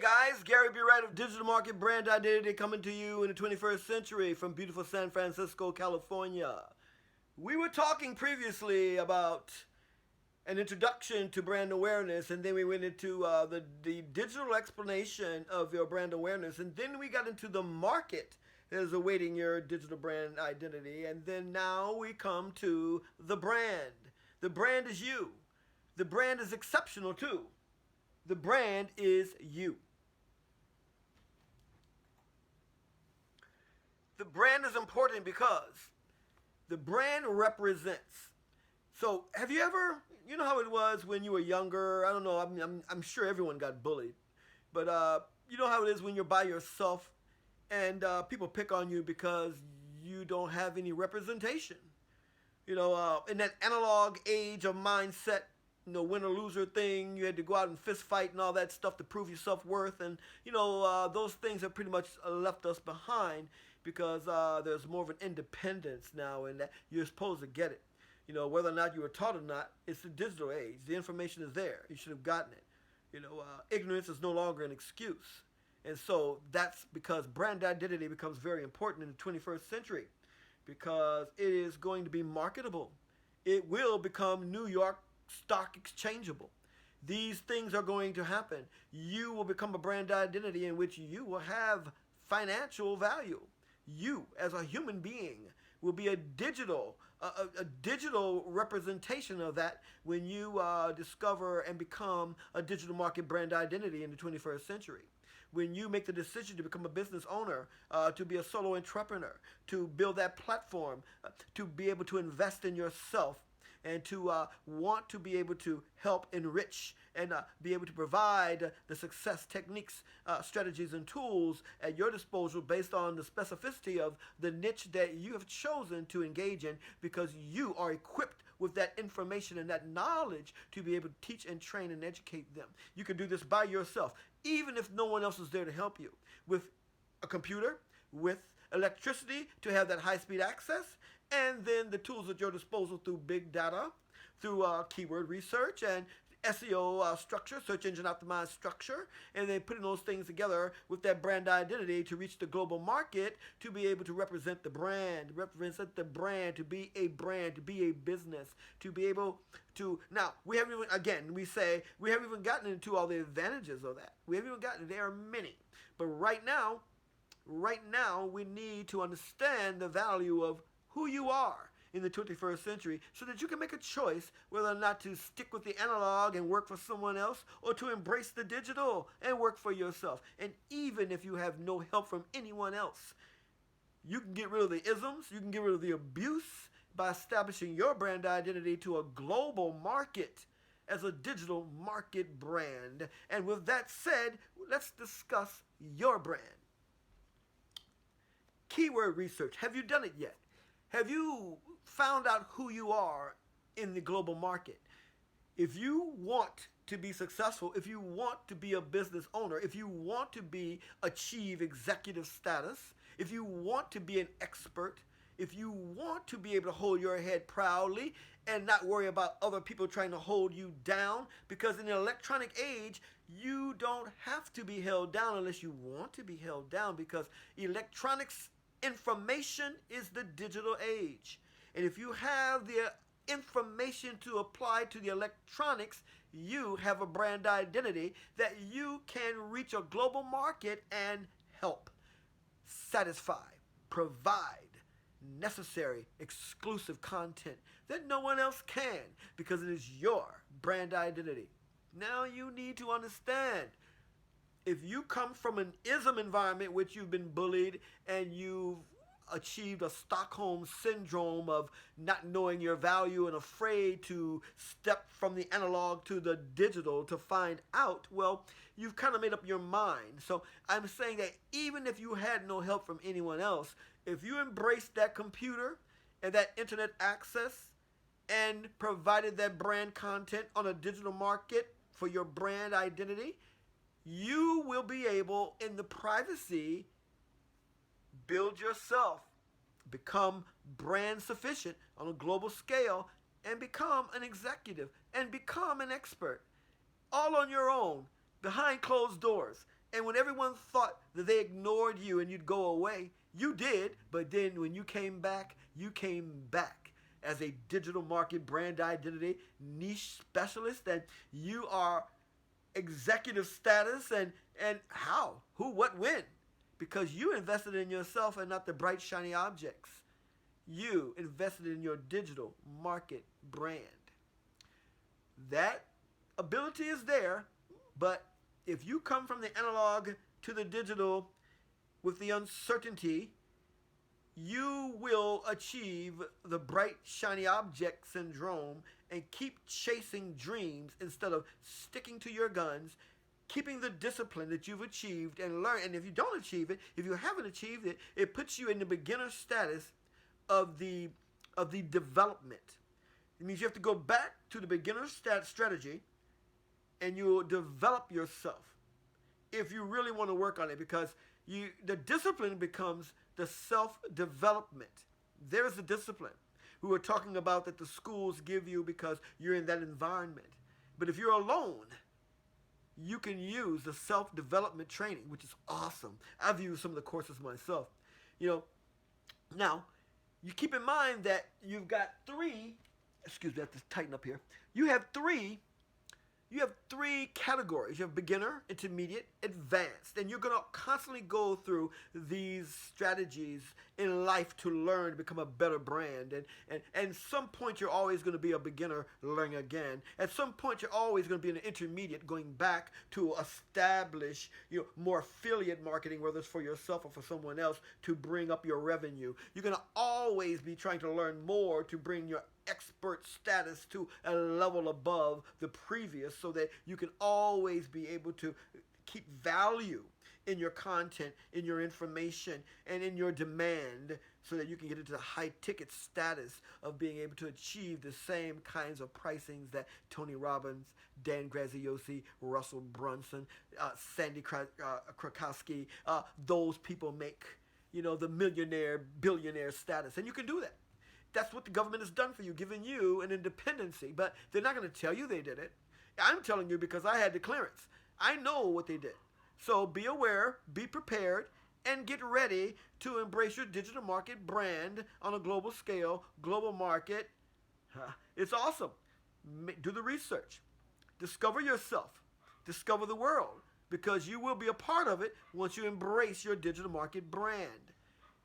guys, Gary B. Wright of Digital Market Brand Identity coming to you in the 21st century from beautiful San Francisco, California. We were talking previously about an introduction to brand awareness, and then we went into the digital explanation of your brand awareness, and then we got into the market that is awaiting your digital brand identity, and then now we come to the brand. The brand is you. The brand is exceptional too. The brand is you. The brand is important because the brand represents. So, have you ever, you know how it was when you were younger? I don't know, I'm sure everyone got bullied. But you know how it is when you're by yourself and people pick on you because you don't have any representation. In that analog age of mindset, winner loser thing, you had to go out and fist fight and all that stuff to prove your self worth, and those things have pretty much left us behind because there's more of an independence now, and that you're supposed to get it. Whether or not you were taught or not, it's the digital age. The information is there. You should have gotten it. Ignorance is no longer an excuse, and so that's because brand identity becomes very important in the 21st century because it is going to be marketable. It will become New York stock exchangeable. These things are going to happen. You will become a brand identity in which you will have financial value. You, as a human being, will be a digital representation of that when you discover and become a digital market brand identity in the 21st century. When you make the decision to become a business owner, to be a solo entrepreneur, to build that platform, to be able to invest in yourself, and to want to be able to help enrich and be able to provide the success techniques, strategies, and tools at your disposal based on the specificity of the niche that you have chosen to engage in, because you are equipped with that information and that knowledge to be able to teach and train and educate them. You can do this by yourself, even if no one else is there to help you, with a computer, with electricity to have that high-speed access, and then the tools at your disposal through big data, through keyword research and SEO structure, search engine optimized structure, and then putting those things together with that brand identity to reach the global market, to be able to represent the brand, to be a brand, to be a business, to be able to. Now, we haven't even gotten into all the advantages of that. We haven't even gotten, there are many. But right now, we need to understand the value of who you are in the 21st century so that you can make a choice whether or not to stick with the analog and work for someone else, or to embrace the digital and work for yourself. And even if you have no help from anyone else, you can get rid of the isms, you can get rid of the abuse by establishing your brand identity to a global market as a digital market brand. And with that said, let's discuss your brand. Keyword research. Have you done it yet? Have you found out who you are in the global market? If you want to be successful, if you want to be a business owner, if you want to achieve executive status, if you want to be an expert, if you want to be able to hold your head proudly and not worry about other people trying to hold you down, because in the electronic age, you don't have to be held down unless you want to be held down, because electronics information is the digital age. And if you have the information to apply to the electronics, you have a brand identity that you can reach a global market and help, satisfy, provide necessary exclusive content that no one else can, because it is your brand identity. Now you need to understand, if you come from an ism environment which you've been bullied and you've achieved a Stockholm syndrome of not knowing your value and afraid to step from the analog to the digital to find out, well, you've kind of made up your mind. So I'm saying that even if you had no help from anyone else, if you embraced that computer and that internet access and provided that brand content on a digital market for your brand identity, you will be able, in the privacy, build yourself, become brand sufficient on a global scale, and become an executive and become an expert, all on your own, behind closed doors. And when everyone thought that they ignored you and you'd go away, you did. But then when you came back as a digital market brand identity niche specialist, and you are executive status, and how, who, what, when, because you invested in yourself and not the bright shiny objects. You invested in your digital market brand. That ability is there, but if you come from the analog to the digital with the uncertainty, you will achieve the bright shiny object syndrome and keep chasing dreams instead of sticking to your guns, keeping the discipline that you've achieved and learn. And if you don't achieve it, if you haven't achieved it, it puts you in the beginner status of the development. It means you have to go back to the beginner strategy, and you'll develop yourself if you really want to work on it, because the discipline becomes the self-development. There's the discipline we were talking about that the schools give you because you're in that environment. But if you're alone, you can use the self-development training, which is awesome. I've used some of the courses myself. Now, you keep in mind that you've got three, excuse me, I have to tighten up here. You have three categories. You have beginner, intermediate, advanced. And you're going to constantly go through these strategies in life to learn to become a better brand. And at some point, you're always going to be a beginner learning again. At some point, you're always going to be an intermediate going back to establish more affiliate marketing, whether it's for yourself or for someone else, to bring up your revenue. You're going to always be trying to learn more to bring your expert status to a level above the previous, so that you can always be able to keep value in your content, in your information, and in your demand, so that you can get into the high ticket status of being able to achieve the same kinds of pricings that Tony Robbins, Dan Graziosi, Russell Brunson, Sandy Krakowski, those people make, the millionaire, billionaire status. And you can do that. That's what the government has done for you, giving you an independency. But they're not going to tell you they did it. I'm telling you because I had the clearance. I know what they did. So be aware, be prepared, and get ready to embrace your digital market brand on a global scale, global market. It's awesome. Do the research. Discover yourself. Discover the world, because you will be a part of it once you embrace your digital market brand.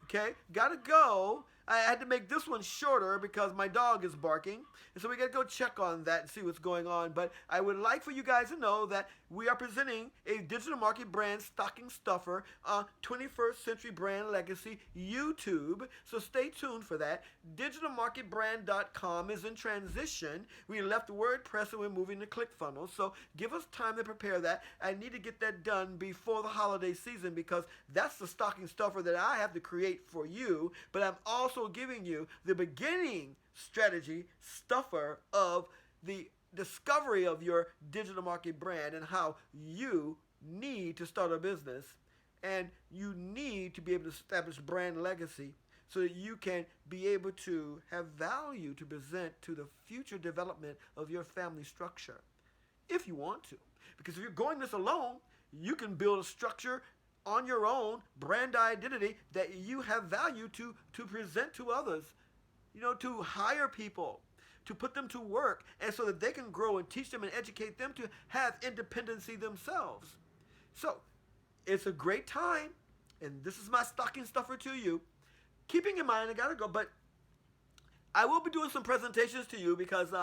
Okay? Gotta go. I had to make this one shorter because my dog is barking. And so we got to go check on that and see what's going on. But I would like for you guys to know that we are presenting a digital market brand stocking stuffer on 21st Century Brand Legacy YouTube. So stay tuned for that. Digitalmarketbrand.com is in transition. We left WordPress and we're moving to ClickFunnels. So give us time to prepare that. I need to get that done before the holiday season, because that's the stocking stuffer that I have to create for you. But I'm also giving you the beginning strategy stuffer of the discovery of your digital market brand and how you need to start a business, and you need to be able to establish brand legacy so that you can be able to have value to present to the future development of your family structure, if you want to. Because if you're going this alone, you can build a structure on your own, brand identity, that you have value to present to others, to hire people, to put them to work, and so that they can grow and teach them and educate them to have independency themselves. So it's a great time, and this is my stocking stuffer to you. Keeping in mind, I gotta go, but I will be doing some presentations to you because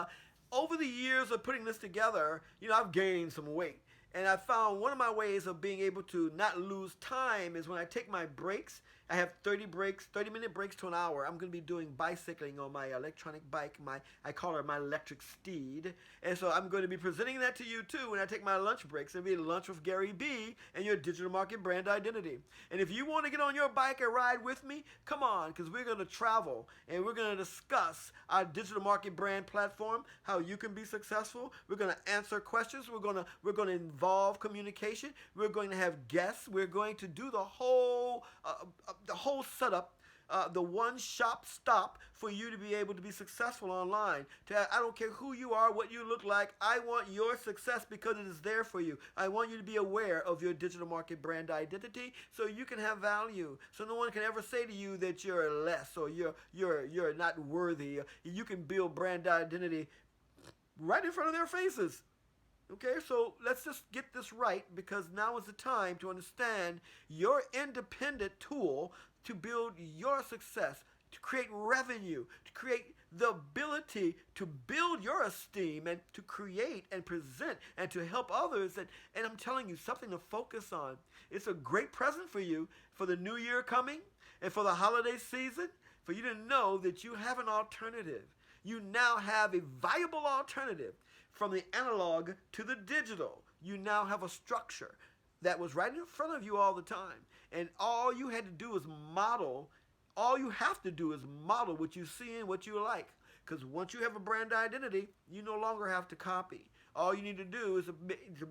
over the years of putting this together, I've gained some weight. And I found one of my ways of being able to not lose time is when I take my breaks. I have 30-minute breaks to an hour. I'm going to be doing bicycling on my electronic bike. I call her my electric steed. And so I'm going to be presenting that to you too when I take my lunch breaks. It'll be lunch with Gary B and your digital market brand identity. And if you want to get on your bike and ride with me, come on, because we're going to travel and we're going to discuss our digital market brand platform, how you can be successful. We're going to answer questions. We're going to involve communication. We're going to have guests. We're going to do the whole setup the one shop stop for you to be able to be successful online. I don't care who you are, what you look like. I want your success because it is there for you. I want you to be aware of your digital market brand identity so you can have value. So no one can ever say to you that you're less or you're not worthy. You can build brand identity right in front of their faces. Okay, so let's just get this right because now is the time to understand your independent tool to build your success, to create revenue, to create the ability to build your esteem and to create and present and to help others. And I'm telling you, something to focus on. It's a great present for you for the new year coming and for the holiday season, for you to know that you have an alternative. You now have a viable alternative from the analog to the digital. You now have a structure that was right in front of you all the time. And all you had to do is model, all you have to do is model what you see and what you like. Because once you have a brand identity, you no longer have to copy. All you need to do is to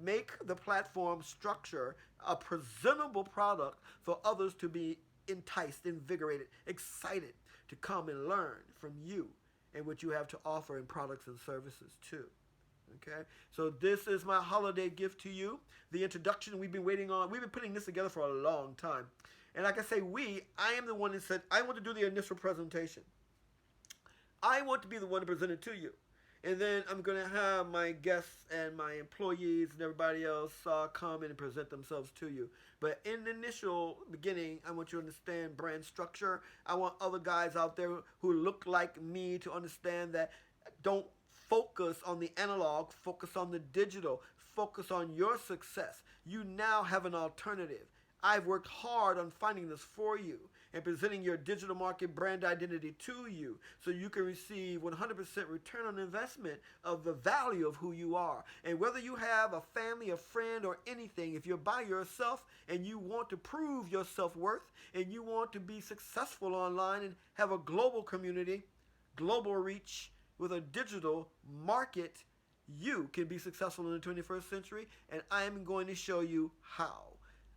make the platform structure a presentable product for others to be enticed, invigorated, excited to come and learn from you and what you have to offer in products and services too. Okay, so this is my holiday gift to you. The introduction we've been waiting on. We've been putting this together for a long time. And like I say, I am the one that said, I want to do the initial presentation. I want to be the one to present it to you. And then I'm going to have my guests and my employees and everybody else come in and present themselves to you. But in the initial beginning, I want you to understand brand structure. I want other guys out there who look like me to understand that don't focus on the analog, focus on the digital, focus on your success. You now have an alternative. I've worked hard on finding this for you and presenting your digital market brand identity to you so you can receive 100% return on investment of the value of who you are. And whether you have a family, a friend, or anything, if you're by yourself and you want to prove your self-worth and you want to be successful online and have a global community, global reach, with a digital market, you can be successful in the 21st century, and I am going to show you how.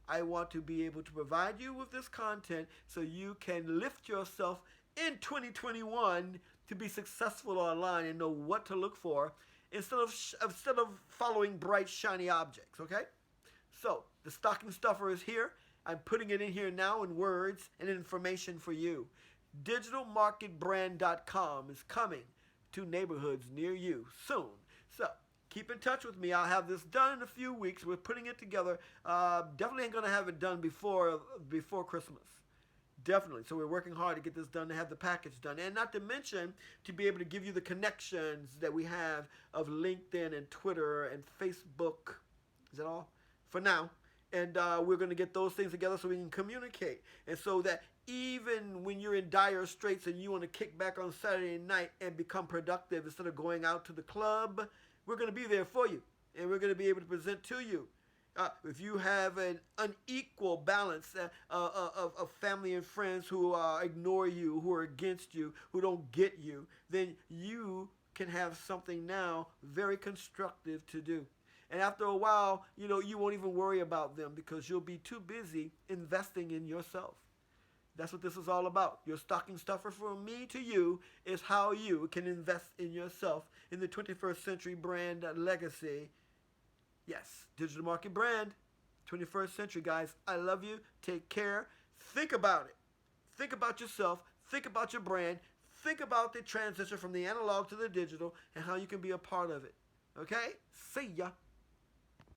I want to be able to provide you with this content so you can lift yourself in 2021 to be successful online and know what to look for instead of following bright, shiny objects, okay? So, the stocking stuffer is here. I'm putting it in here now in words and information for you. Digitalmarketbrand.com is coming to neighborhoods near you soon. So keep in touch with me. I'll have this done in a few weeks. We're putting it together. Definitely ain't going to have it done before Christmas. Definitely. So we're working hard to get this done, to have the package done. And not to mention, to be able to give you the connections that we have of LinkedIn and Twitter and Facebook. Is that all? For now. And we're going to get those things together so we can communicate. And so that even when you're in dire straits and you want to kick back on Saturday night and become productive instead of going out to the club, we're going to be there for you. And we're going to be able to present to you. If you have an unequal balance of family and friends who ignore you, who are against you, who don't get you, then you can have something now very constructive to do. And after a while, you won't even worry about them because you'll be too busy investing in yourself. That's what this is all about. Your stocking stuffer from me to you is how you can invest in yourself in the 21st century brand legacy. Yes, digital market brand, 21st century, guys. I love you. Take care. Think about it. Think about yourself. Think about your brand. Think about the transition from the analog to the digital and how you can be a part of it. Okay? See ya.